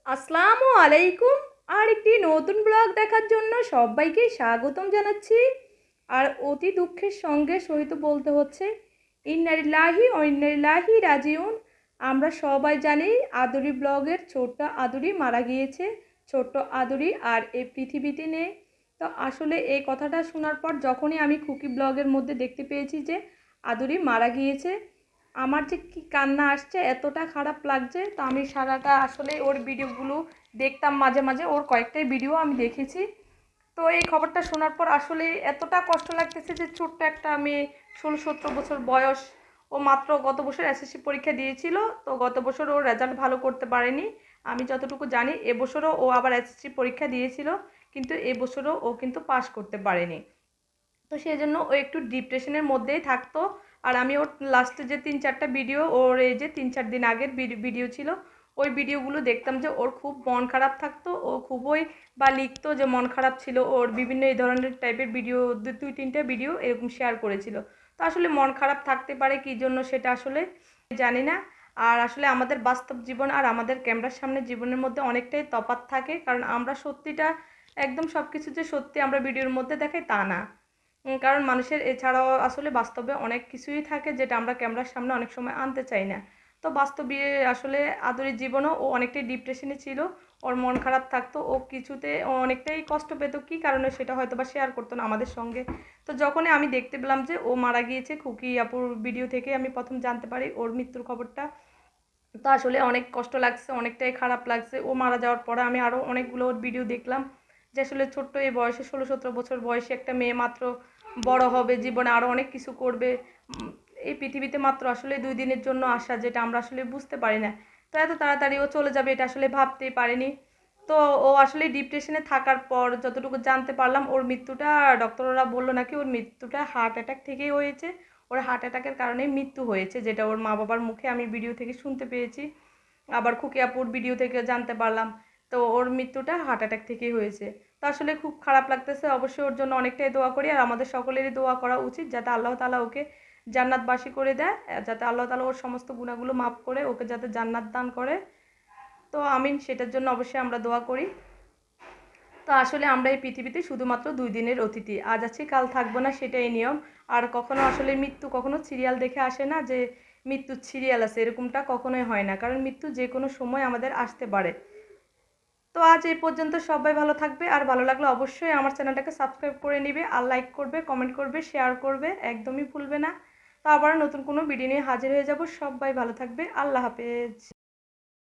আসসালামু আলাইকুম। আর একটি নতুন ব্লগ দেখার জন্য সবাইকে স্বাগতম জানাচ্ছি। আর অতি দুঃখের সঙ্গে সহিত বলতে হচ্ছে ইন্না লিল্লাহি ওয়া ইন্না ইলাইহি রাজিউন। আমরা সবাই জানি আদুরি ব্লগের ছোট্ট আদুরি মারা গিয়েছে। ছোট্ট আদুরি আর এই পৃথিবীতে নেই। তো আসলে এই কথাটা শোনার পর যখনই আমি খুকি ব্লগের মধ্যে দেখতে পেয়েছি যে আদুরি মারা গিয়েছে, আমার যে কি কান্না আসছে, এতটা খারাপ লাগছে। তো আমি সারাটা আসলে ওর ভিডিওগুলো দেখতাম, মাঝে মাঝে ওর কয়েকটাই ভিডিও আমি দেখেছি। তো এই খবরটা শোনার পর আসলে এতটা কষ্ট লাগতেছে যে ছোট্ট একটা মেয়ে, 16-17 বছর বয়স, ও মাত্র গত বছর এসএসসি পরীক্ষা দিয়েছিল। তো গত বছর ও রেজাল্ট ভালো করতে পারেনি। আমি যতটুকু জানি এবছরও ও আবার এসএসসি পরীক্ষা দিয়েছিল, কিন্তু এবছরও ও কিন্তু পাশ করতে পারেনি। তো সেই জন্য ও একটু ডিপ্রেশনের মধ্যেই থাকতো। আর আমি ওর লাস্টে যে 3-4টা ভিডিও, ওর এই যে 3-4 দিন আগের ভিডিও ছিল, ওই ভিডিওগুলো দেখতাম যে ওর খুব মন খারাপ থাকতো। ও খুবই বা লিখতো যে মন খারাপ ছিল, ওর বিভিন্ন এই ধরনের টাইপের ভিডিও 2-3টা ভিডিও এরকম শেয়ার করেছিল। তো আসলে মন খারাপ থাকতে পারে কী জন্য সেটা আসলে জানি না। আর আসলে আমাদের বাস্তব জীবন আর আমাদের ক্যামেরার সামনে জীবনের মধ্যে অনেকটাই তফাৎ থাকে, কারণ আমরা সত্যিটা একদম সব কিছু যে সত্যি আমরা ভিডিওর মধ্যে দেখাই তা না। কারণ মানুষের এছাড়াও আসলে বাস্তবে অনেক কিছুই থাকে যেটা আমরা ক্যামেরার সামনে অনেক সময় আনতে চাই না। তো বাস্তবে আসলে আদুরির জীবনও ও অনেকটাই ডিপ্রেশনে ছিল। ওর মন খারাপ থাকতো, ও কিছুতে ও অনেকটাই কষ্ট পেত, কী কারণে সেটা হয়তো বা শেয়ার করতো না আমাদের সঙ্গে। তো যখনই আমি দেখতে পেলাম যে ও মারা গিয়েছে, খুকি আপুর ভিডিও থেকে আমি প্রথম জানতে পারি ওর মৃত্যুর খবরটা। তো আসলে অনেক কষ্ট লাগছে, অনেকটাই খারাপ লাগছে। ও মারা যাওয়ার পরে আমি আরও অনেকগুলো ওর ভিডিও দেখলাম যে আসলে ছোট্ট এই বয়সে, 16-17 বছর বয়সে একটা মেয়ে মাত্র বড় হবে, জীবনে আরও অনেক কিছু করবে। এই পৃথিবীতে মাত্র আসলে 2 দিনের জন্য আসা, যেটা আমরা আসলে বুঝতে পারি না। তো এত তাড়াতাড়ি ও চলে যাবে এটা আসলে ভাবতেই পারিনি। তো ও আসলে ডিপ্রেশনে থাকার পর যতটুকু জানতে পারলাম, ওর মৃত্যুটা ডক্টররা বললো নাকি ওর মৃত্যুটা হার্ট অ্যাটাক থেকেই হয়েছে। ওর হার্ট অ্যাটাকের কারণেই মৃত্যু হয়েছে, যেটা ওর মা বাবার মুখে আমি ভিডিও থেকে শুনতে পেয়েছি। আবার খুকি আপুর ভিডিও থেকে জানতে পারলাম। তো ওর মৃত্যুটা হার্ট অ্যাটাক থেকেই হয়েছে। তো আসলে খুব খারাপ লাগতেছে। অবশ্যই ওর জন্য অনেকটাই দোয়া করি, আর আমাদের সকলেরই দোয়া করা উচিত যাতে আল্লাহ তাআলা ওকে জান্নাতবাসী করে দেয়, যাতে আল্লাহ তাআলা ওর সমস্ত গুনাহগুলো মাফ করে ওকে যাতে জান্নাত দান করে। তো আমিন, সেটার জন্য অবশ্যই আমরা দোয়া করি। তো আসলে আমরা এই পৃথিবীতে শুধুমাত্র 2 দিনের অতিথি, আজ আছি কাল থাকবো না, সেটাই নিয়ম। আর কখনো আসলে মৃত্যু কখনো সিরিয়াল দেখে আসে না যে মৃত্যুর সিরিয়াল আছে, এরকমটা কখনোই হয় না, কারণ মৃত্যু যে কোনো সময় আমাদের আসতে পারে। তো আজ এই পর্যন্ত, সবাই ভালো থাকবে। আর ভালো লাগলে অবশ্যই আমার চ্যানেলটাকে সাবস্ক্রাইব করে নিবে, আর লাইক করবে, কমেন্ট করবে, শেয়ার করবে, একদমই ভুলবে না। তো আবার নতুন কোনো ভিডিও নিয়ে হাজির হয়ে যাব। সবাই ভালো থাকবে। আল্লাহ হাফেজ।